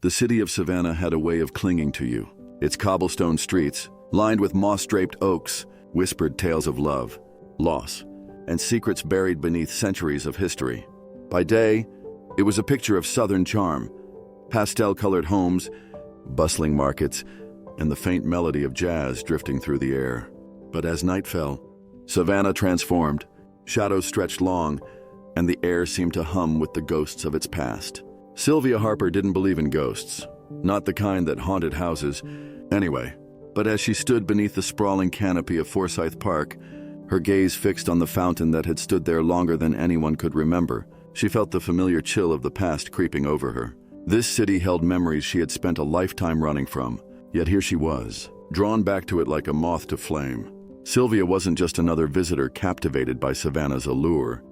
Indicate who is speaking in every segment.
Speaker 1: The city of Savannah had a way of clinging to you. Its cobblestone streets, lined with moss-draped oaks, whispered tales of love, loss, and secrets buried beneath centuries of history. By day, it was a picture of southern charm, pastel-colored homes, bustling markets, and the faint melody of jazz drifting through the air. But as night fell, Savannah transformed, shadows stretched long, and the air seemed to hum with the ghosts of its past. Sylvia Harper didn't believe in ghosts, not the kind that haunted houses, anyway. But as she stood beneath the sprawling canopy of Forsyth Park, her gaze fixed on the fountain that had stood there longer than anyone could remember, she felt the familiar chill of the past creeping over her. This city held memories she had spent a lifetime running from, yet here she was, drawn back to it like a moth to flame. Sylvia wasn't just another visitor captivated by Savannah's allure.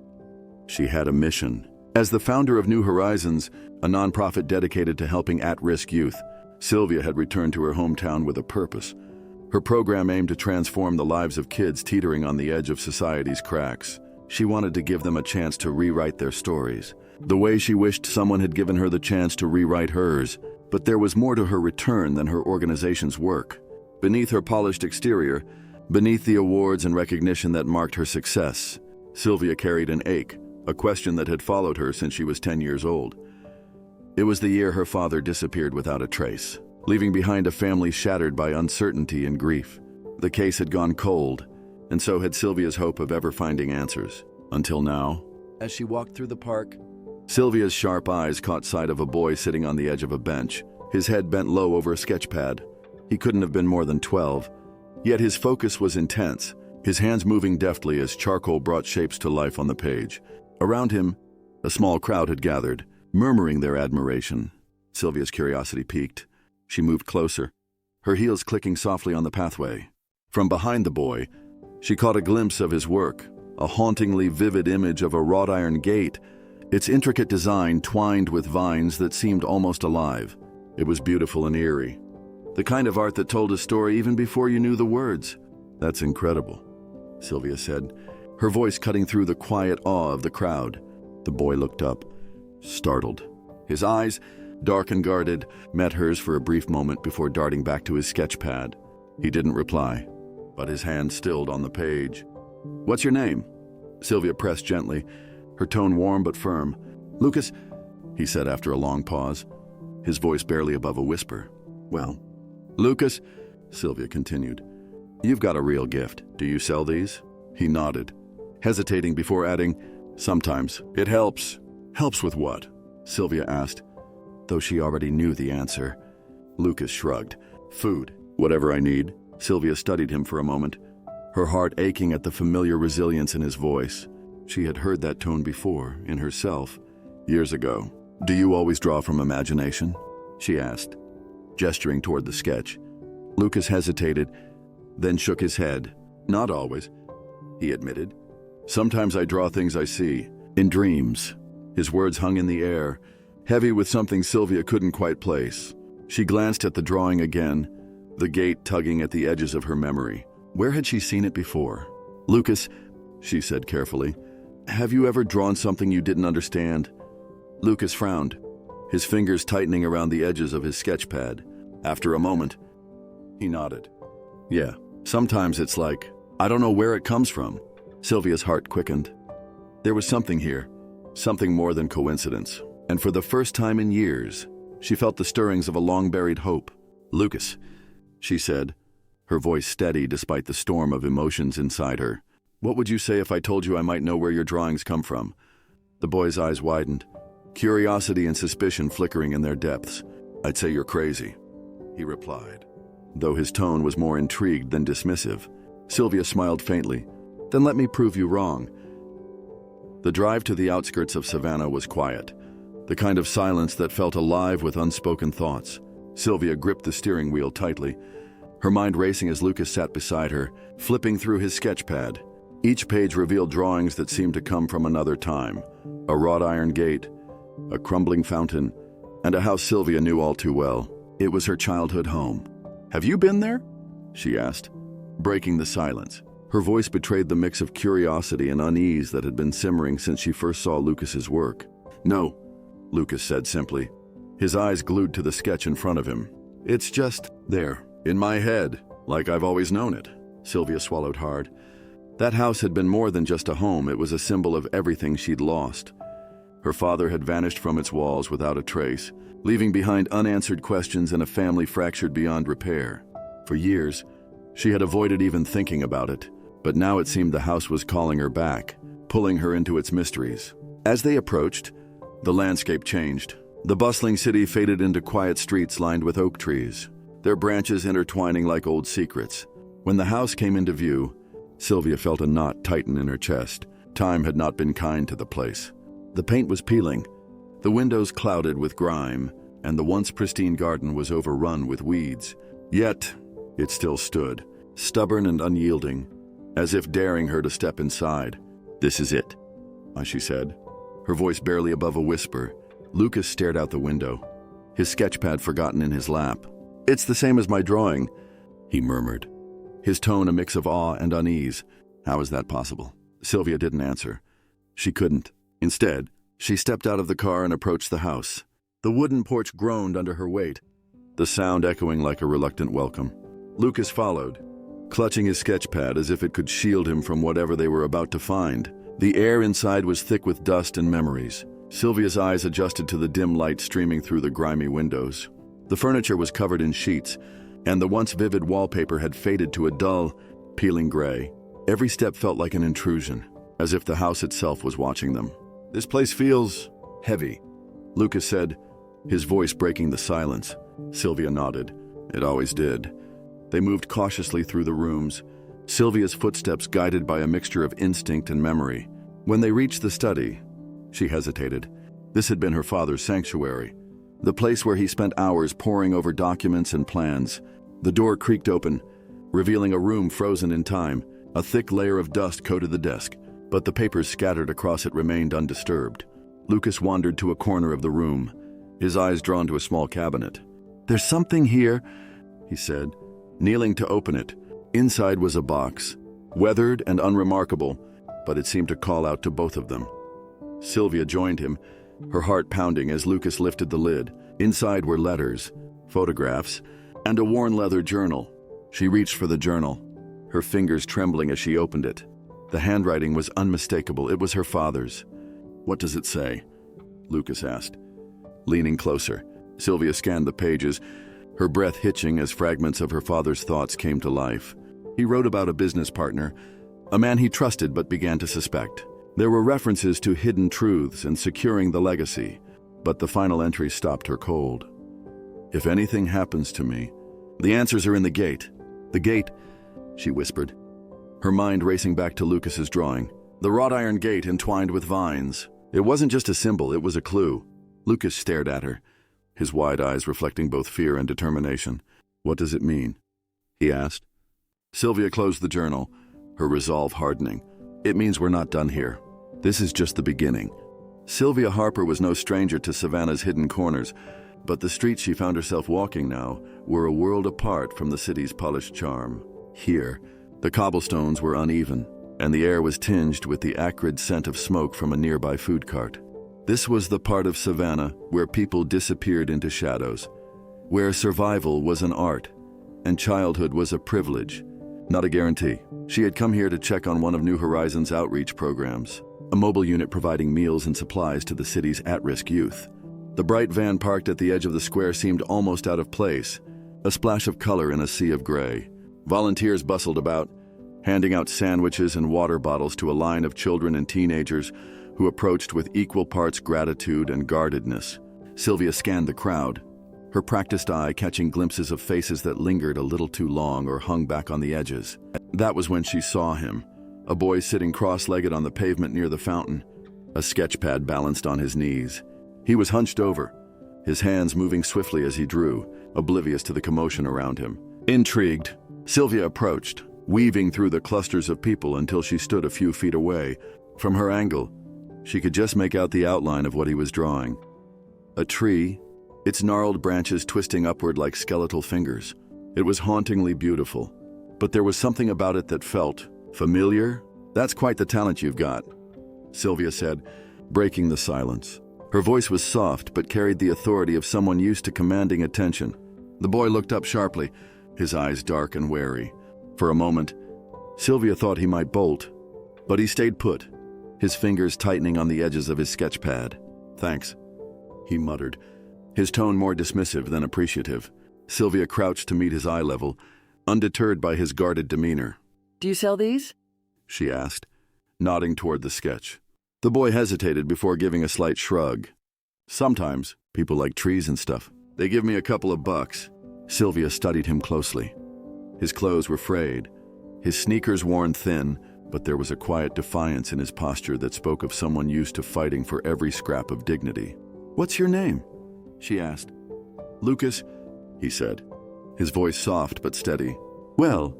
Speaker 1: She had a mission. As the founder of New Horizons, a nonprofit dedicated to helping at-risk youth, Sylvia had returned to her hometown with a purpose. Her program aimed to transform the lives of kids teetering on the edge of society's cracks. She wanted to give them a chance to rewrite their stories, the way she wished someone had given her the chance to rewrite hers. But there was more to her return than her organization's work. Beneath her polished exterior, beneath the awards and recognition that marked her success, Sylvia carried an ache, a question that had followed her since she was 10 years old. It was the year her father disappeared without a trace, leaving behind a family shattered by uncertainty and grief. The case had gone cold, and so had Sylvia's hope of ever finding answers. Until now, as she walked through the park, Sylvia's sharp eyes caught sight of a boy sitting on the edge of a bench, his head bent low over a sketch pad. He couldn't have been more than 12, yet his focus was intense, his hands moving deftly as charcoal brought shapes to life on the page. Around him, a small crowd had gathered, murmuring their admiration. Sylvia's curiosity piqued. She moved closer, her heels clicking softly on the pathway. From behind the boy, she caught a glimpse of his work, a hauntingly vivid image of a wrought iron gate, its intricate design twined with vines that seemed almost alive. It was beautiful and eerie, the kind of art that told a story even before you knew the words. "That's incredible," Sylvia said, her voice cutting through the quiet awe of the crowd. The boy looked up, startled. His eyes, dark and guarded, met hers for a brief moment before darting back to his sketch pad. He didn't reply, but his hand stilled on the page. "What's your name?" Sylvia pressed gently, her tone warm but firm. "Lucas," he said after a long pause, his voice barely above a whisper. "Well, Lucas," Sylvia continued, "you've got a real gift. Do you sell these?" He nodded, hesitating before adding, "Sometimes. It helps." "Helps with what?" Sylvia asked, though she already knew the answer. Lucas shrugged. "Food. Whatever I need." Sylvia studied him for a moment, her heart aching at the familiar resilience in his voice. She had heard that tone before, in herself, years ago. "Do you always draw from imagination?" she asked, gesturing toward the sketch. Lucas hesitated, then shook his head. "Not always," he admitted. "Sometimes I draw things I see, in dreams." His words hung in the air, heavy with something Sylvia couldn't quite place. She glanced at the drawing again, the gate tugging at the edges of her memory. Where had she seen it before? "Lucas," she said carefully, "have you ever drawn something you didn't understand?" Lucas frowned, his fingers tightening around the edges of his sketch pad. After a moment, he nodded. "Yeah, sometimes it's like, I don't know where it comes from." Sylvia's heart quickened. There was something here, something more than coincidence. And for the first time in years, she felt the stirrings of a long-buried hope. "Lucas," she said, her voice steady despite the storm of emotions inside her. "What would you say if I told you I might know where your drawings come from?" The boy's eyes widened, curiosity and suspicion flickering in their depths. "I'd say you're crazy," he replied, though his tone was more intrigued than dismissive. Sylvia smiled faintly. "Then let me prove you wrong." The drive to the outskirts of Savannah was quiet, the kind of silence that felt alive with unspoken thoughts. Sylvia gripped the steering wheel tightly, her mind racing as Lucas sat beside her, flipping through his sketch pad. Each page revealed drawings that seemed to come from another time. A wrought iron gate, a crumbling fountain, and a house Sylvia knew all too well. It was her childhood home. "Have you been there?" she asked, breaking the silence. Her voice betrayed the mix of curiosity and unease that had been simmering since she first saw Lucas's work. "No," Lucas said simply. his eyes glued to the sketch in front of him. "It's just there, in my head, like I've always known it." Sylvia swallowed hard. That house had been more than just a home. It was a symbol of everything she'd lost. Her father had vanished from its walls without a trace, leaving behind unanswered questions and a family fractured beyond repair. For years, she had avoided even thinking about it, but now it seemed the house was calling her back, pulling her into its mysteries. As they approached, the landscape changed. The bustling city faded into quiet streets lined with oak trees, their branches intertwining like old secrets. When the house came into view, Sylvia felt a knot tighten in her chest. Time had not been kind to the place. The paint was peeling, the windows clouded with grime, and the once pristine garden was overrun with weeds. Yet, it still stood, stubborn and unyielding, as if daring her to step inside. "This is it," she said, her voice barely above a whisper. Lucas stared out the window, his sketchpad forgotten in his lap. "It's the same as my drawing," he murmured, his tone a mix of awe and unease. "How is that possible?" Sylvia didn't answer. She couldn't. Instead, she stepped out of the car and approached the house. The wooden porch groaned under her weight, the sound echoing like a reluctant welcome. Lucas followed, clutching his sketchpad as if it could shield him from whatever they were about to find. The air inside was thick with dust and memories. Sylvia's eyes adjusted to the dim light streaming through the grimy windows. The furniture was covered in sheets, and the once vivid wallpaper had faded to a dull, peeling gray. Every step felt like an intrusion, as if the house itself was watching them. "This place feels heavy," Lucas said, his voice breaking the silence. Sylvia nodded. It always did. They moved cautiously through the rooms, Sylvia's footsteps guided by a mixture of instinct and memory. When they reached the study, she hesitated. This had been her father's sanctuary, the place where he spent hours poring over documents and plans. The door creaked open, revealing a room frozen in time. A thick layer of dust coated the desk, but the papers scattered across it remained undisturbed. Lucas wandered to a corner of the room, his eyes drawn to a small cabinet. "There's something here," he said, kneeling to open it. Inside was a box, weathered and unremarkable, but it seemed to call out to both of them. Sylvia joined him, her heart pounding as Lucas lifted the lid. Inside were letters, photographs, and a worn leather journal. She reached for the journal, her fingers trembling as she opened it. The handwriting was unmistakable. It was her father's. "What does it say?" Lucas asked. Leaning closer, Sylvia scanned the pages, her breath hitching as fragments of her father's thoughts came to life. He wrote about a business partner, a man he trusted but began to suspect. There were references to hidden truths and securing the legacy, but the final entry stopped her cold. "If anything happens to me, the answers are in the gate." "The gate," she whispered, her mind racing back to Lucas's drawing. The wrought iron gate entwined with vines. It wasn't just a symbol, it was a clue. Lucas stared at her, his wide eyes reflecting both fear and determination. "What does it mean?" he asked. Sylvia closed the journal, her resolve hardening. "It means we're not done here. This is just the beginning." Sylvia Harper was no stranger to Savannah's hidden corners, but the streets she found herself walking now were a world apart from the city's polished charm. Here, the cobblestones were uneven, and the air was tinged with the acrid scent of smoke from a nearby food cart. This was the part of Savannah where people disappeared into shadows, where survival was an art, and childhood was a privilege, not a guarantee. She had come here to check on one of New Horizons' outreach programs, a mobile unit providing meals and supplies to the city's at-risk youth. The bright van parked at the edge of the square seemed almost out of place, a splash of color in a sea of gray. Volunteers bustled about, handing out sandwiches and water bottles to a line of children and teenagers who approached with equal parts gratitude and guardedness. Sylvia scanned the crowd, her practiced eye catching glimpses of faces that lingered a little too long or hung back on the edges. That was when she saw him, a boy sitting cross-legged on the pavement near the fountain, a sketchpad balanced on his knees. He was hunched over, his hands moving swiftly as he drew, oblivious to the commotion around him. Intrigued, Sylvia approached, weaving through the clusters of people until she stood a few feet away. From her angle, she could just make out the outline of what he was drawing. A tree, its gnarled branches twisting upward like skeletal fingers. It was hauntingly beautiful, but there was something about it that felt familiar. "That's quite the talent you've got," Sylvia said, breaking the silence. Her voice was soft but carried the authority of someone used to commanding attention. The boy looked up sharply, his eyes dark and wary. For a moment, Sylvia thought he might bolt, but he stayed put, his fingers tightening on the edges of his sketch pad. "Thanks," he muttered, his tone more dismissive than appreciative. Sylvia crouched to meet his eye level, undeterred by his guarded demeanor.
Speaker 2: "Do you sell these?"
Speaker 1: she asked, nodding toward the sketch. The boy hesitated before giving a slight shrug. "Sometimes, people like trees and stuff. They give me a couple of bucks." Sylvia studied him closely. His clothes were frayed, his sneakers worn thin, but there was a quiet defiance in his posture that spoke of someone used to fighting for every scrap of dignity. "What's your name?" she asked. "Lucas," he said, his voice soft but steady. "Well,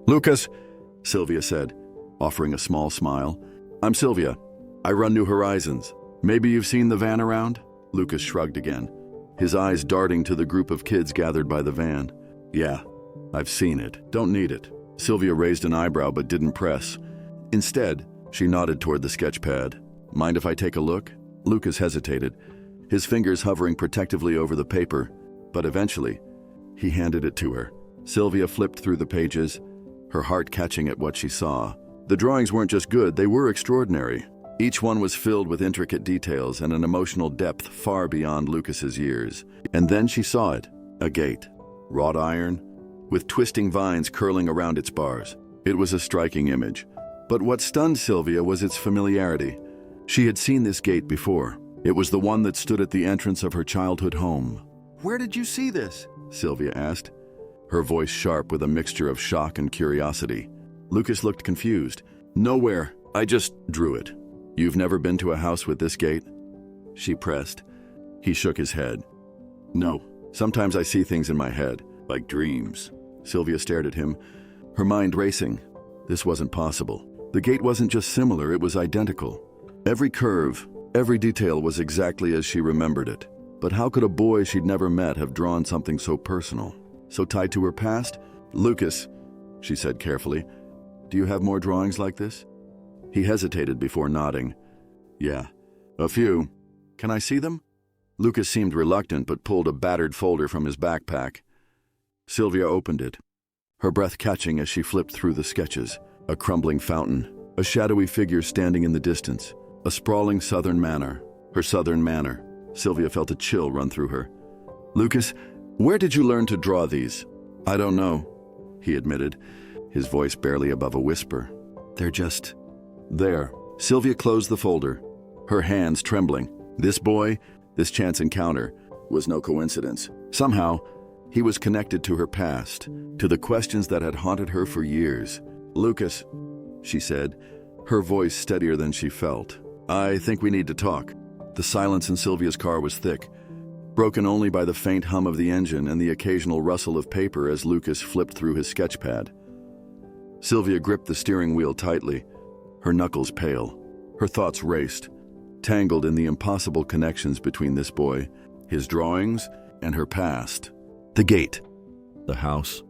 Speaker 1: Lucas," Sylvia said, offering a small smile. "I'm Sylvia. I run New Horizons. Maybe you've seen the van around?" Lucas shrugged again, his eyes darting to the group of kids gathered by the van. "Yeah, I've seen it. Don't need it." Sylvia raised an eyebrow but didn't press. Instead, she nodded toward the sketch pad. "Mind if I take a look?" Lucas hesitated, his fingers hovering protectively over the paper, but eventually, he handed it to her. Sylvia flipped through the pages, her heart catching at what she saw. The drawings weren't just good, they were extraordinary. Each one was filled with intricate details and an emotional depth far beyond Lucas's years. And then she saw it, a gate, wrought iron, with twisting vines curling around its bars. It was a striking image. But what stunned Sylvia was its familiarity. She had seen this gate before. It was the one that stood at the entrance of her childhood home. "Where did you see this?" Sylvia asked, her voice sharp with a mixture of shock and curiosity. Lucas looked confused. "Nowhere. I just drew it." "You've never been to a house with this gate?" she pressed. He shook his head. "No. Sometimes I see things in my head, like dreams." Sylvia stared at him, her mind racing. This wasn't possible. The gate wasn't just similar, it was identical. Every curve, every detail was exactly as she remembered it. But how could a boy she'd never met have drawn something so personal, so tied to her past? "Lucas," she said carefully, "do you have more drawings like this?" He hesitated before nodding. "Yeah, a few. Can I see them?" Lucas seemed reluctant but pulled a battered folder from his backpack. Sylvia opened it, her breath catching as she flipped through the sketches. A crumbling fountain, a shadowy figure standing in the distance, a sprawling southern manor. Her southern manor. Sylvia felt a chill run through her. "Lucas, where did you learn to draw these?" "I don't know," he admitted, his voice barely above a whisper. "They're just there." Sylvia closed the folder, her hands trembling. This boy, this chance encounter, was no coincidence. Somehow, he was connected to her past, to the questions that had haunted her for years. "Lucas," she said, her voice steadier than she felt. "I think we need to talk." The silence in Sylvia's car was thick, broken only by the faint hum of the engine and the occasional rustle of paper as Lucas flipped through his sketch pad. Sylvia gripped the steering wheel tightly, her knuckles pale. Her thoughts raced, tangled in the impossible connections between this boy, his drawings, and her past. The gate, the house,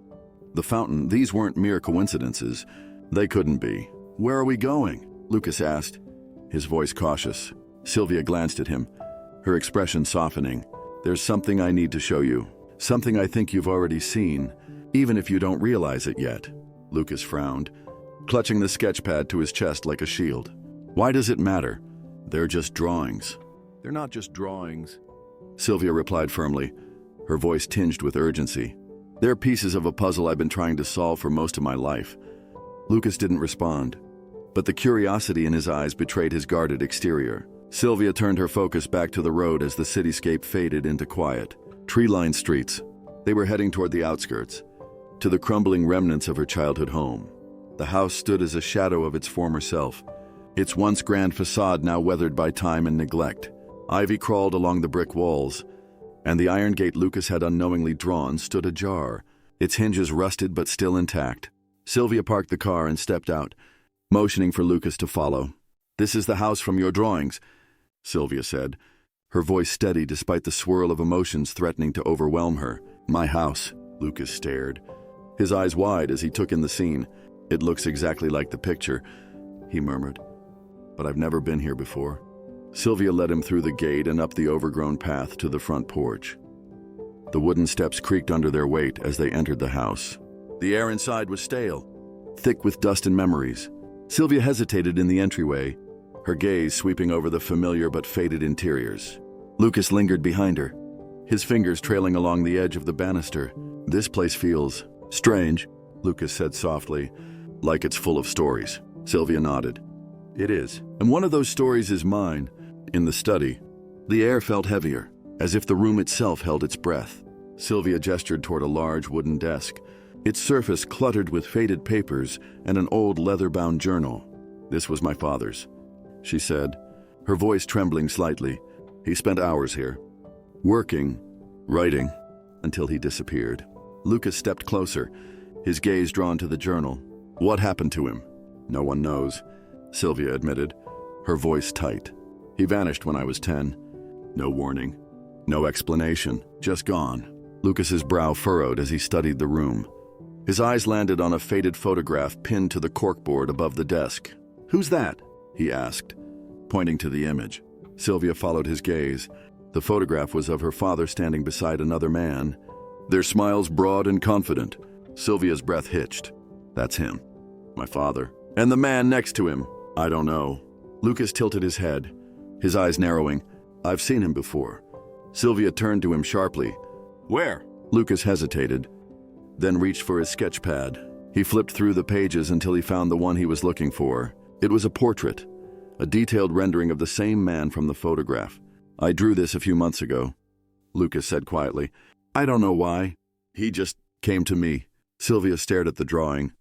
Speaker 1: the fountain, these weren't mere coincidences. They couldn't be. "Where are we going?" Lucas asked, his voice cautious. Sylvia glanced at him, her expression softening. "There's something I need to show you. Something I think you've already seen, even if you don't realize it yet." Lucas frowned, clutching the sketch pad to his chest like a shield. "Why does it matter? They're just drawings." "They're not just drawings," Sylvia replied firmly, her voice tinged with urgency. "They're pieces of a puzzle I've been trying to solve for most of my life." Lucas didn't respond, but the curiosity in his eyes betrayed his guarded exterior. Sylvia turned her focus back to the road as the cityscape faded into quiet. Tree-lined streets. They were heading toward the outskirts, to the crumbling remnants of her childhood home. The house stood as a shadow of its former self, its once grand facade now weathered by time and neglect. Ivy crawled along the brick walls, and the iron gate Lucas had unknowingly drawn stood ajar, its hinges rusted but still intact. Sylvia parked the car and stepped out, motioning for Lucas to follow. "This is the house from your drawings," Sylvia said, her voice steady despite the swirl of emotions threatening to overwhelm her. "My house," Lucas stared, his eyes wide as he took in the scene. "It looks exactly like the picture," he murmured. "But I've never been here before." Sylvia led him through the gate and up the overgrown path to the front porch. The wooden steps creaked under their weight as they entered the house. The air inside was stale, thick with dust and memories. Sylvia hesitated in the entryway, her gaze sweeping over the familiar but faded interiors. Lucas lingered behind her, his fingers trailing along the edge of the banister. "This place feels strange," Lucas said softly, "like it's full of stories." Sylvia nodded. "It is. And one of those stories is mine." In the study, the air felt heavier, as if the room itself held its breath. Sylvia gestured toward a large wooden desk, its surface cluttered with faded papers and an old leather-bound journal. "This was my father's," she said, her voice trembling slightly. "He spent hours here, working, writing, until he disappeared." Lucas stepped closer, his gaze drawn to the journal. "What happened to him?" "No one knows," Sylvia admitted, her voice tight. "He vanished when I was 10. No warning, no explanation, just gone." Lucas's brow furrowed as he studied the room. His eyes landed on a faded photograph pinned to the corkboard above the desk. "Who's that?" he asked, pointing to the image. Sylvia followed his gaze. The photograph was of her father standing beside another man, their smiles broad and confident. Sylvia's breath hitched. "That's him. My father. And the man next to him? I don't know." Lucas tilted his head, his eyes narrowing. "I've seen him before." Sylvia turned to him sharply. "Where?" Lucas hesitated, then reached for his sketch pad. He flipped through the pages until he found the one he was looking for. It was a portrait, a detailed rendering of the same man from the photograph. "I drew this a few months ago," Lucas said quietly. "I don't know why. He just came to me." Sylvia stared at the drawing,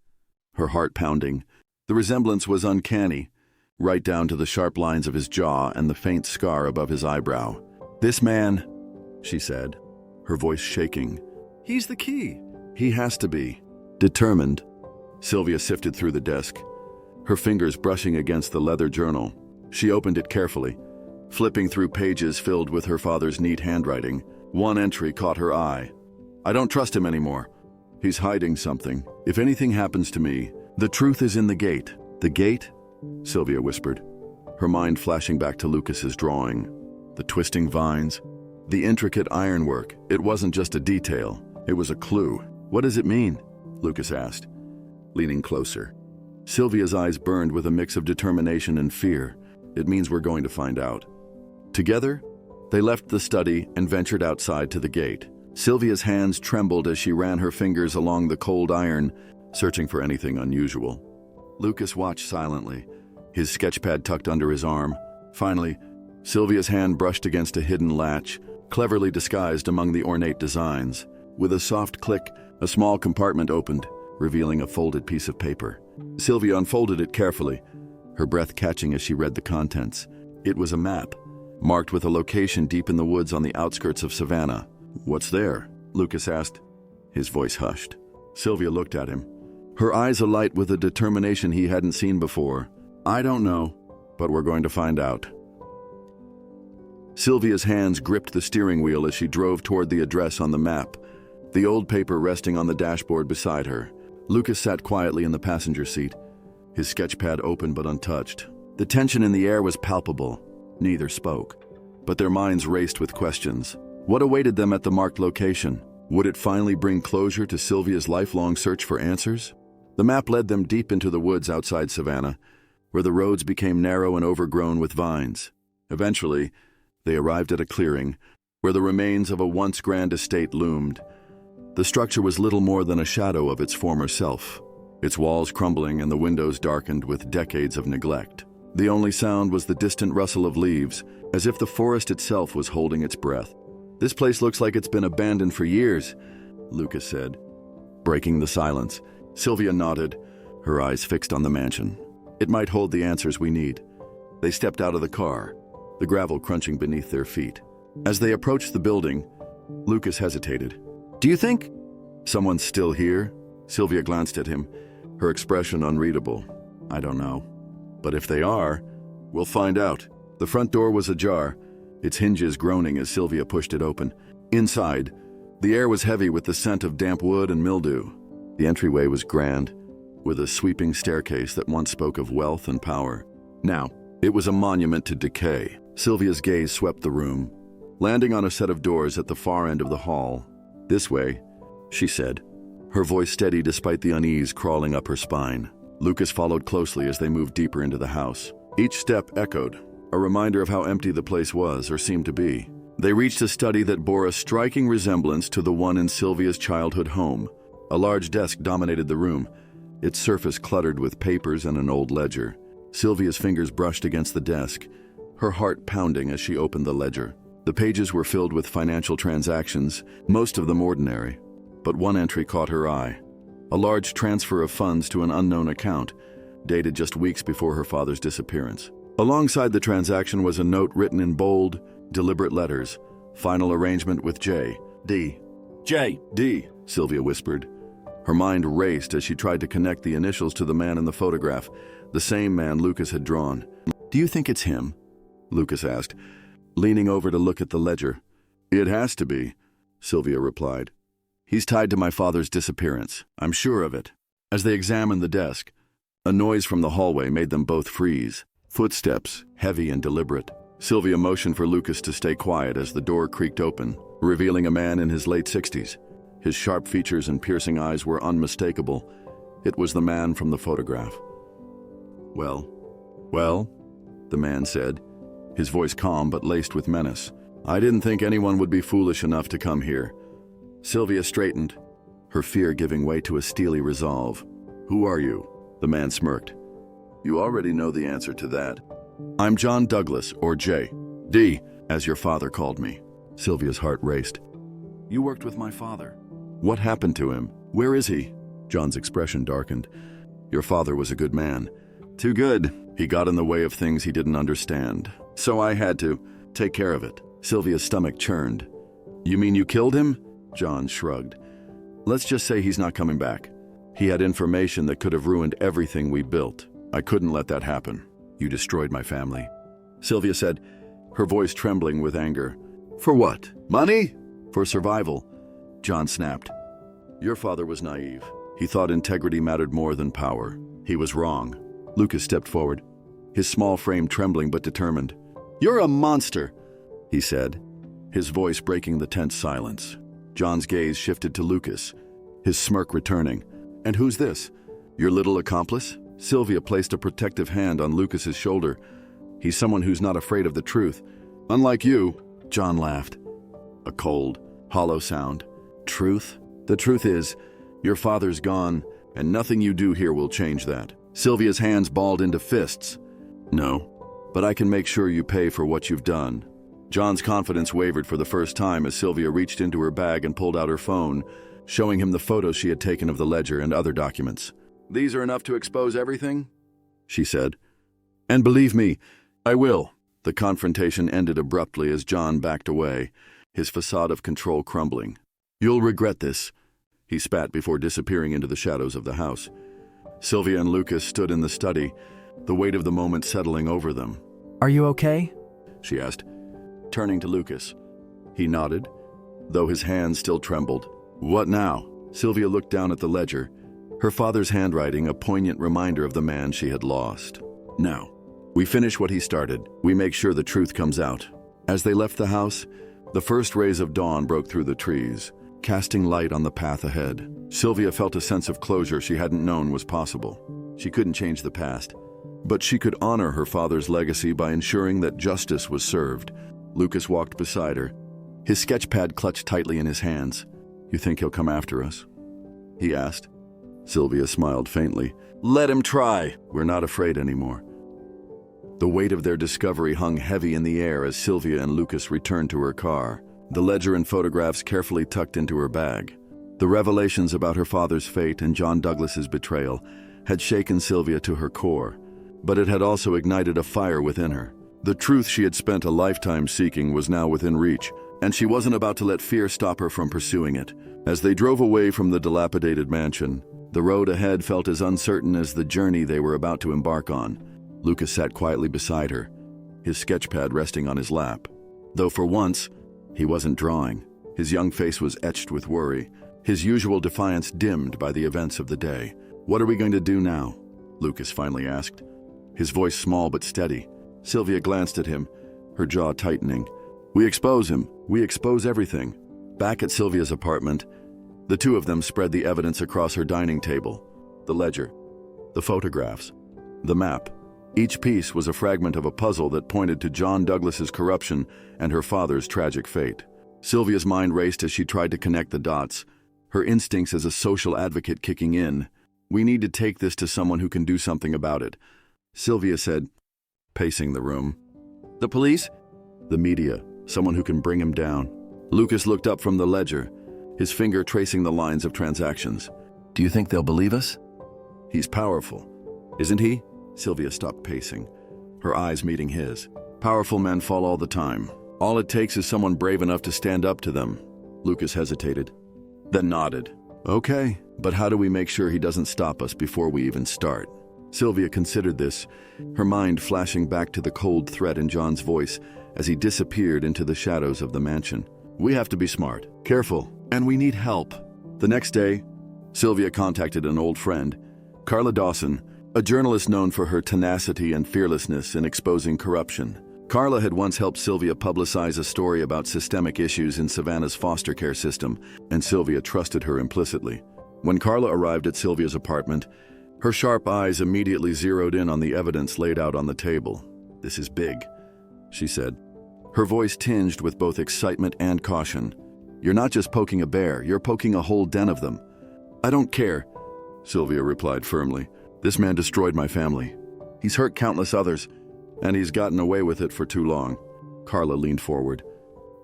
Speaker 1: her heart pounding. The resemblance was uncanny, right down to the sharp lines of his jaw and the faint scar above his eyebrow. "This man," she said, her voice shaking. "He's the key. He has to be." Determined, Sylvia sifted through the desk, her fingers brushing against the leather journal. She opened it carefully, flipping through pages filled with her father's neat handwriting. One entry caught her eye. "I don't trust him anymore. He's hiding something. If anything happens to me, the truth is in the gate." "The gate?" Sylvia whispered, her mind flashing back to Lucas's drawing. The twisting vines, the intricate ironwork. It wasn't just a detail, it was a clue. "What does it mean?" Lucas asked, leaning closer. Sylvia's eyes burned with a mix of determination and fear. "It means we're going to find out." Together, they left the study and ventured outside to the gate. Sylvia's hands trembled as she ran her fingers along the cold iron, searching for anything unusual. Lucas watched silently, his sketchpad tucked under his arm. Finally, Sylvia's hand brushed against a hidden latch, cleverly disguised among the ornate designs. With a soft click, a small compartment opened, revealing a folded piece of paper. Sylvia unfolded it carefully, her breath catching as she read the contents. It was a map, marked with a location deep in the woods on the outskirts of Savannah. "What's there?" Lucas asked, his voice hushed. Sylvia looked at him, her eyes alight with a determination he hadn't seen before. "I don't know, but we're going to find out." Sylvia's hands gripped the steering wheel as she drove toward the address on the map, the old paper resting on the dashboard beside her. Lucas sat quietly in the passenger seat, his sketchpad open but untouched. The tension in the air was palpable. Neither spoke, but their minds raced with questions. What awaited them at the marked location? Would it finally bring closure to Sylvia's lifelong search for answers? The map led them deep into the woods outside Savannah, where the roads became narrow and overgrown with vines. Eventually, they arrived at a clearing, where the remains of a once grand estate loomed. The structure was little more than a shadow of its former self, its walls crumbling and the windows darkened with decades of neglect. The only sound was the distant rustle of leaves, as if the forest itself was holding its breath. "This place looks like it's been abandoned for years," Lucas said, breaking the silence. Sylvia nodded, her eyes fixed on the mansion. "It might hold the answers we need." They stepped out of the car, the gravel crunching beneath their feet. As they approached the building, Lucas hesitated. "Do you think someone's still here?" Sylvia glanced at him, her expression unreadable. "I don't know. But if they are, we'll find out." The front door was ajar, its hinges groaning as Sylvia pushed it open. Inside, the air was heavy with the scent of damp wood and mildew. The entryway was grand, with a sweeping staircase that once spoke of wealth and power. Now, it was a monument to decay. Sylvia's gaze swept the room, landing on a set of doors at the far end of the hall. "This way," she said, her voice steady despite the unease crawling up her spine. Lucas followed closely as they moved deeper into the house. Each step echoed, a reminder of how empty the place was, or seemed to be. They reached a study that bore a striking resemblance to the one in Sylvia's childhood home. A large desk dominated the room, its surface cluttered with papers and an old ledger. Sylvia's fingers brushed against the desk, her heart pounding as she opened the ledger. The pages were filled with financial transactions, most of them ordinary. But one entry caught her eye. A large transfer of funds to an unknown account, dated just weeks before her father's disappearance. Alongside the transaction was a note written in bold, deliberate letters. "Final arrangement with J. D."
Speaker 2: J.
Speaker 1: D, Sylvia whispered. Her mind raced as she tried to connect the initials to the man in the photograph, the same man Lucas had drawn. "Do you think it's him?" Lucas asked, leaning over to look at the ledger. "It has to be," Sylvia replied. "He's tied to my father's disappearance. I'm sure of it." As they examined the desk, a noise from the hallway made them both freeze. Footsteps, heavy and deliberate. Sylvia motioned for Lucas to stay quiet as the door creaked open, revealing a man in his late 60s. His sharp features and piercing eyes were unmistakable. It was the man from the photograph. Well, the man said, his voice calm but laced with menace. "I didn't think anyone would be foolish enough to come here." Sylvia straightened, her fear giving way to a steely resolve. "Who are you?" The man smirked. "You already know the answer to that. I'm John Douglas, or J. D, as your father called me." Sylvia's heart raced. "You worked with my father. What happened to him? Where is he?" John's expression darkened. "Your father was a good man. Too good. He got in the way of things he didn't understand. So I had to take care of it." Sylvia's stomach churned. "You mean you killed him?" John shrugged. "Let's just say he's not coming back. He had information that could have ruined everything we built. I couldn't let that happen. You destroyed my family," Sylvia said, her voice trembling with anger. "For what? Money?" "For survival," John snapped. "Your father was naive. He thought integrity mattered more than power. He was wrong." Lucas stepped forward, his small frame trembling but determined. "You're a monster," he said, his voice breaking the tense silence. John's gaze shifted to Lucas, his smirk returning. "And who's this? Your little accomplice?" Sylvia placed a protective hand on Lucas's shoulder. "He's someone who's not afraid of the truth. Unlike you," John laughed. A cold, hollow sound. "Truth? The truth is, your father's gone, and nothing you do here will change that." Sylvia's hands balled into fists. "No, but I can make sure you pay for what you've done." John's confidence wavered for the first time as Sylvia reached into her bag and pulled out her phone, showing him the photos she had taken of the ledger and other documents. "These are enough to expose everything?" she said. "And believe me, I will." The confrontation ended abruptly as John backed away, his facade of control crumbling. "You'll regret this," he spat before disappearing into the shadows of the house. Sylvia and Lucas stood in the study, the weight of the moment settling over them.
Speaker 2: "Are you okay?"
Speaker 1: she asked, turning to Lucas. He nodded, though his hands still trembled. "What now?" Sylvia looked down at the ledger, her father's handwriting a poignant reminder of the man she had lost. "Now, we finish what he started. We make sure the truth comes out." As they left the house, the first rays of dawn broke through the trees, casting light on the path ahead. Sylvia felt a sense of closure she hadn't known was possible. She couldn't change the past, but she could honor her father's legacy by ensuring that justice was served. Lucas walked beside her, his sketchpad clutched tightly in his hands. "You think he'll come after us?" he asked. Sylvia smiled faintly. "Let him try. We're not afraid anymore." The weight of their discovery hung heavy in the air as Sylvia and Lucas returned to her car, the ledger and photographs carefully tucked into her bag. The revelations about her father's fate and John Douglas's betrayal had shaken Sylvia to her core, but it had also ignited a fire within her. The truth she had spent a lifetime seeking was now within reach, and she wasn't about to let fear stop her from pursuing it. As they drove away from the dilapidated mansion, the road ahead felt as uncertain as the journey they were about to embark on. Lucas sat quietly beside her, his sketchpad resting on his lap. Though for once, he wasn't drawing. His young face was etched with worry, his usual defiance dimmed by the events of the day. "What are we going to do now?" Lucas finally asked, his voice small but steady. Sylvia glanced at him, her jaw tightening. We expose him. We expose everything. Back at Sylvia's apartment, the two of them spread the evidence across her dining table. The ledger, the photographs, the map. Each piece was a fragment of a puzzle that pointed to John Douglas's corruption and her father's tragic fate. Sylvia's mind raced as she tried to connect the dots, her instincts as a social advocate kicking in. We need to take this to someone who can do something about it, Sylvia said, pacing the room. The police? The media, someone who can bring him down. Lucas looked up from the ledger, his finger tracing the lines of transactions. Do you think they'll believe us? He's powerful, isn't he? Sylvia stopped pacing, her eyes meeting his. Powerful men fall all the time. All it takes is someone brave enough to stand up to them. Lucas hesitated, then nodded. Okay, but how do we make sure he doesn't stop us before we even start? Sylvia considered this, her mind flashing back to the cold threat in John's voice as he disappeared into the shadows of the mansion. We have to be smart, careful, and we need help. The next day, Sylvia contacted an old friend, Carla Dawson, a journalist known for her tenacity and fearlessness in exposing corruption. Carla had once helped Sylvia publicize a story about systemic issues in Savannah's foster care system, and Sylvia trusted her implicitly. When Carla arrived at Sylvia's apartment, her sharp eyes immediately zeroed in on the evidence laid out on the table. This is big, she said, her voice tinged with both excitement and caution. You're not just poking a bear, you're poking a whole den of them. I don't care, Sylvia replied firmly. This man destroyed my family. He's hurt countless others, and he's gotten away with it for too long. Carla leaned forward,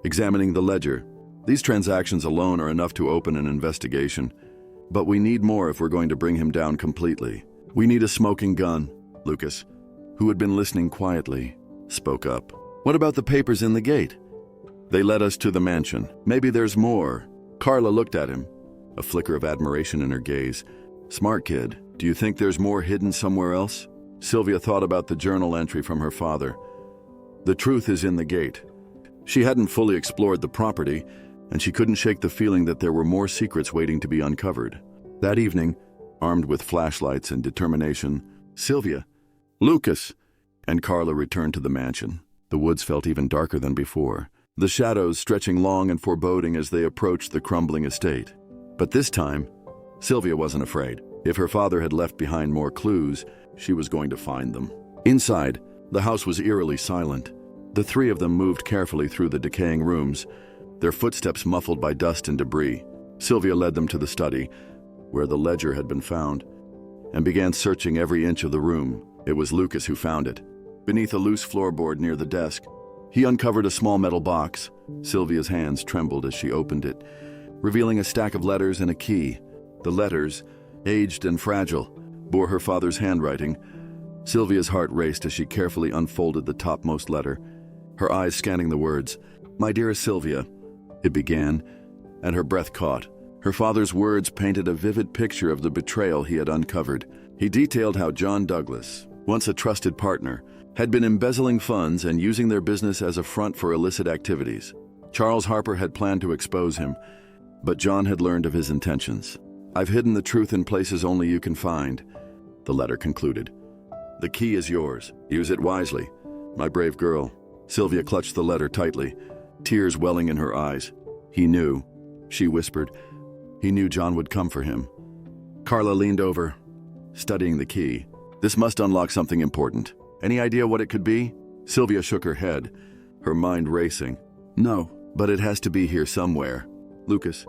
Speaker 1: examining the ledger. These transactions alone are enough to open an investigation, but we need more if we're going to bring him down completely. We need a smoking gun. Lucas, who had been listening quietly, spoke up. What about the papers in the gate? They led us to the mansion. Maybe there's more. Carla looked at him, a flicker of admiration in her gaze. Smart kid. Do you think there's more hidden somewhere else? Sylvia thought about the journal entry from her father. The truth is in the gate. She hadn't fully explored the property, and she couldn't shake the feeling that there were more secrets waiting to be uncovered. That evening, armed with flashlights and determination, Sylvia, Lucas, and Carla returned to the mansion. The woods felt even darker than before, the shadows stretching long and foreboding as they approached the crumbling estate. But this time, Sylvia wasn't afraid. If her father had left behind more clues, she was going to find them. Inside, the house was eerily silent. The three of them moved carefully through the decaying rooms, their footsteps muffled by dust and debris. Sylvia led them to the study, where the ledger had been found, and began searching every inch of the room. It was Lucas who found it. Beneath a loose floorboard near the desk, he uncovered a small metal box. Sylvia's hands trembled as she opened it, revealing a stack of letters and a key. The letters, aged and fragile, bore her father's handwriting. Sylvia's heart raced as she carefully unfolded the topmost letter, her eyes scanning the words. My dearest Sylvia, it began, and her breath caught. Her father's words painted a vivid picture of the betrayal he had uncovered. He detailed how John Douglas, once a trusted partner, had been embezzling funds and using their business as a front for illicit activities. Charles Harper had planned to expose him, but John had learned of his intentions. I've hidden the truth in places only you can find, the letter concluded. The key is yours. Use it wisely, my brave girl. Sylvia clutched the letter tightly, tears welling in her eyes. He knew, she whispered. He knew John would come for him. Carla leaned over, studying the key. This must unlock something important. Any idea what it could be? Sylvia shook her head, her mind racing. No, but it has to be here somewhere. Lucas,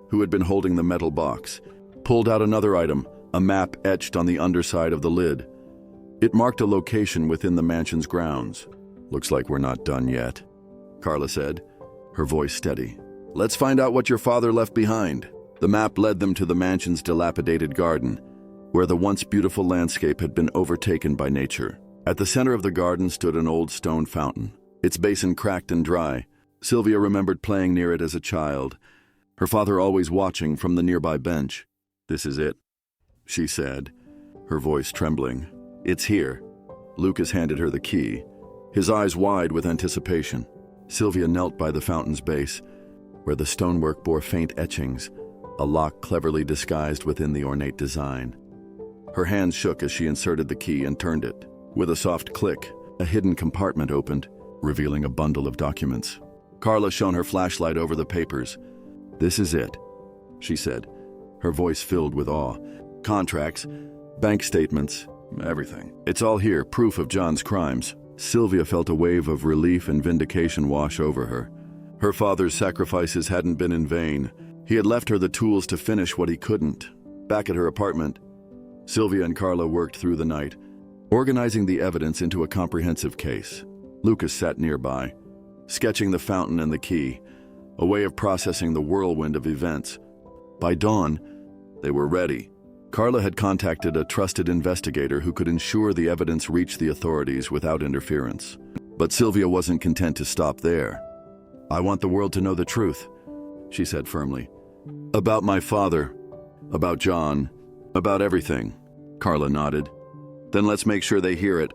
Speaker 1: who had been holding the metal box, pulled out another item, a map etched on the underside of the lid. It marked a location within the mansion's grounds. Looks like we're not done yet, Carla said, her voice steady. Let's find out what your father left behind. The map led them to the mansion's dilapidated garden, where the once beautiful landscape had been overtaken by nature. At the center of the garden stood an old stone fountain, its basin cracked and dry. Sylvia remembered playing near it as a child, her father always watching from the nearby bench. This is it, she said, her voice trembling. It's here. Lucas handed her the key, his eyes wide with anticipation. Sylvia knelt by the fountain's base, where the stonework bore faint etchings, a lock cleverly disguised within the ornate design. Her hands shook as she inserted the key and turned it. With a soft click, a hidden compartment opened. revealing a bundle of documents. Carla shone her flashlight over the papers. "This is it," she said, her voice filled with awe. "Contracts, bank statements, everything. It's all here, proof of John's crimes." Sylvia felt a wave of relief and vindication wash over her. Her father's sacrifices hadn't been in vain. He had left her the tools to finish what he couldn't. Back at her apartment, Sylvia and Carla worked through the night, organizing the evidence into a comprehensive case. Lucas sat nearby, sketching the fountain and the key, a way of processing the whirlwind of events. By dawn, they were ready. Carla had contacted a trusted investigator who could ensure the evidence reached the authorities without interference. But Sylvia wasn't content to stop there. "I want the world to know the truth," she said firmly. "About my father, about John, about everything." Carla nodded. "Then let's make sure they hear it."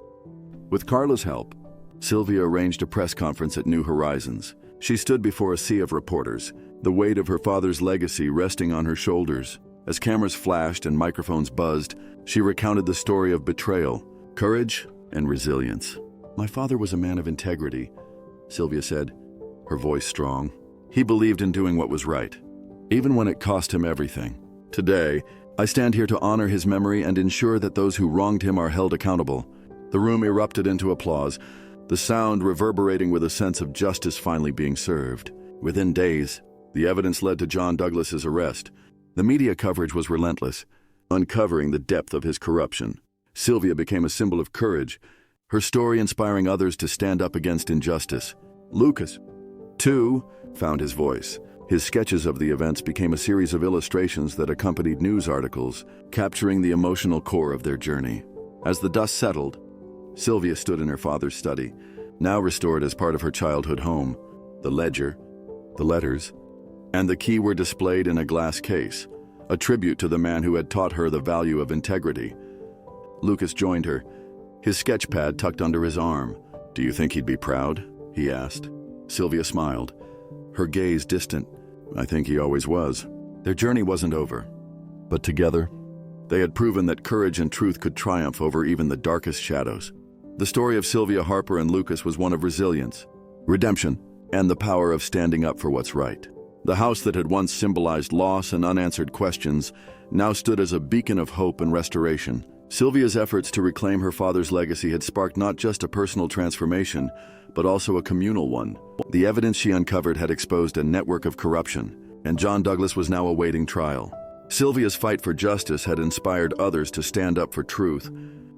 Speaker 1: With Carla's help, Sylvia arranged a press conference at New Horizons. She stood before a sea of reporters, the weight of her father's legacy resting on her shoulders. As cameras flashed and microphones buzzed, she recounted the story of betrayal, courage, and resilience. "My father was a man of integrity," Sylvia said, her voice strong. "He believed in doing what was right, even when it cost him everything. Today, I stand here to honor his memory and ensure that those who wronged him are held accountable." The room erupted into applause, the sound reverberating with a sense of justice finally being served. Within days, the evidence led to John Douglas's arrest. The media coverage was relentless, uncovering the depth of his corruption. Sylvia became a symbol of courage, her story inspiring others to stand up against injustice. Lucas, too, found his voice. His sketches of the events became a series of illustrations that accompanied news articles, capturing the emotional core of their journey. As the dust settled, Sylvia stood in her father's study, now restored as part of her childhood home. The ledger, the letters, and the key were displayed in a glass case, a tribute to the man who had taught her the value of integrity. Lucas joined her, his sketch pad tucked under his arm. "Do you think he'd be proud?" he asked. Sylvia smiled, her gaze distant. "I think he always was." Their journey wasn't over, but together, they had proven that courage and truth could triumph over even the darkest shadows. The story of Sylvia Harper and Lucas was one of resilience, redemption, and the power of standing up for what's right. The house that had once symbolized loss and unanswered questions now stood as a beacon of hope and restoration. Sylvia's efforts to reclaim her father's legacy had sparked not just a personal transformation, but also a communal one. The evidence she uncovered had exposed a network of corruption, and John Douglas was now awaiting trial. Sylvia's fight for justice had inspired others to stand up for truth,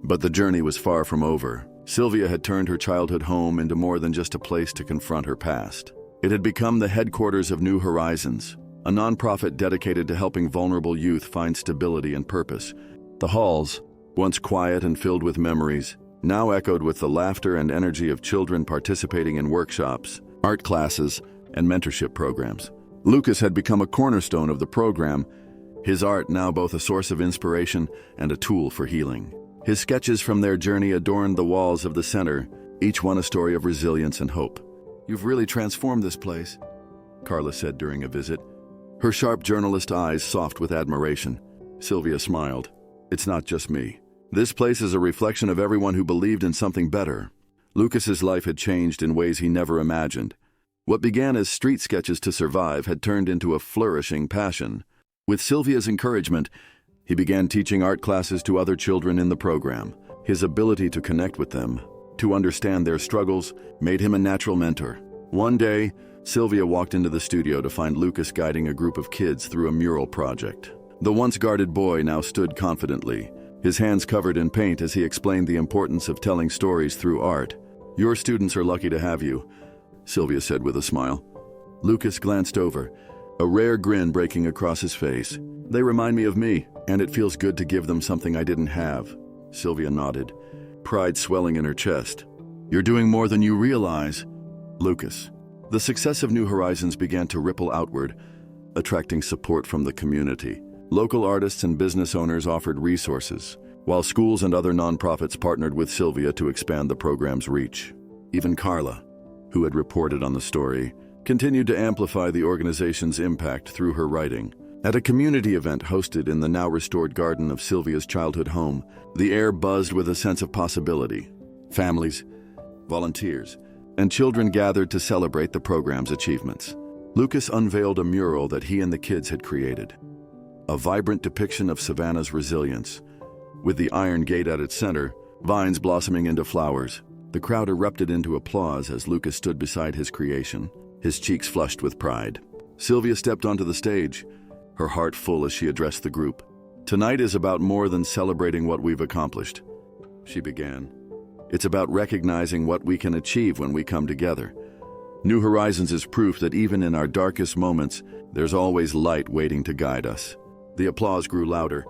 Speaker 1: but the journey was far from over. Sylvia had turned her childhood home into more than just a place to confront her past. It had become the headquarters of New Horizons, a nonprofit dedicated to helping vulnerable youth find stability and purpose. The halls, once quiet and filled with memories, now echoed with the laughter and energy of children participating in workshops, art classes, and mentorship programs. Lucas had become a cornerstone of the program, his art now both a source of inspiration and a tool for healing. His sketches from their journey adorned the walls of the center, each one a story of resilience and hope. "You've really transformed this place," Carla said during a visit, her sharp journalist eyes soft with admiration. Sylvia smiled. "It's not just me. This place is a reflection of everyone who believed in something better." Lucas's life had changed in ways he never imagined. What began as street sketches to survive had turned into a flourishing passion. With Sylvia's encouragement, he began teaching art classes to other children in the program. His ability to connect with them, to understand their struggles, made him a natural mentor. One day, Sylvia walked into the studio to find Lucas guiding a group of kids through a mural project. The once guarded boy now stood confidently, his hands covered in paint as he explained the importance of telling stories through art. "Your students are lucky to have you," Sylvia said with a smile. Lucas glanced over, a rare grin breaking across his face. "They remind me of me, and it feels good to give them something I didn't have." Sylvia nodded, pride swelling in her chest. "You're doing more than you realize." Lucas. The success of New Horizons began to ripple outward, attracting support from the community. Local artists and business owners offered resources, while schools and other nonprofits partnered with Sylvia to expand the program's reach. Even Carla, who had reported on the story, continued to amplify the organization's impact through her writing. At a community event hosted in the now-restored garden of Sylvia's childhood home, the air buzzed with a sense of possibility. Families, volunteers, and children gathered to celebrate the program's achievements. Lucas unveiled a mural that he and the kids had created, a vibrant depiction of Savannah's resilience. With the iron gate at its center, vines blossoming into flowers, the crowd erupted into applause as Lucas stood beside his creation, his cheeks flushed with pride. Sylvia stepped onto the stage, her heart full as she addressed the group. "Tonight is about more than celebrating what we've accomplished," she began. "It's about recognizing what we can achieve when we come together. New Horizons is proof that even in our darkest moments, there's always light waiting to guide us." The applause grew louder,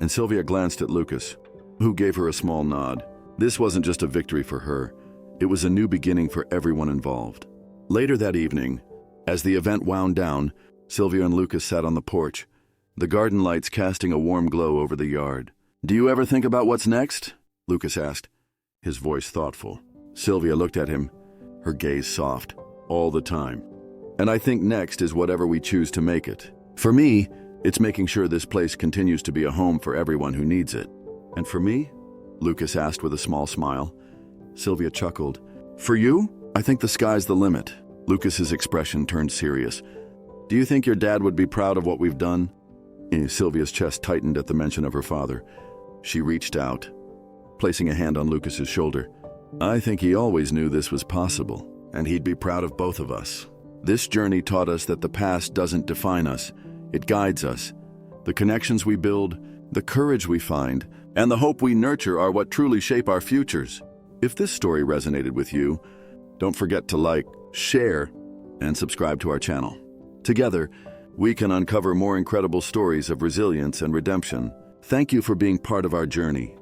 Speaker 1: and Sylvia glanced at Lucas, who gave her a small nod. This wasn't just a victory for her, it was a new beginning for everyone involved. Later that evening, as the event wound down, Sylvia and Lucas sat on the porch, the garden lights casting a warm glow over the yard. "Do you ever think about what's next?" Lucas asked, his voice thoughtful. Sylvia looked at him, her gaze soft. "All the time. And I think next is whatever we choose to make it. For me, it's making sure this place continues to be a home for everyone who needs it." "And for me?" Lucas asked with a small smile. Sylvia chuckled. "For you, I think the sky's the limit." Lucas's expression turned serious. "Do you think your dad would be proud of what we've done?" Sylvia's chest tightened at the mention of her father. She reached out, placing a hand on Lucas's shoulder. "I think he always knew this was possible, and he'd be proud of both of us. This journey taught us that the past doesn't define us, it guides us. The connections we build, the courage we find, and the hope we nurture are what truly shape our futures." If this story resonated with you, don't forget to like, share, and subscribe to our channel. Together, we can uncover more incredible stories of resilience and redemption. Thank you for being part of our journey.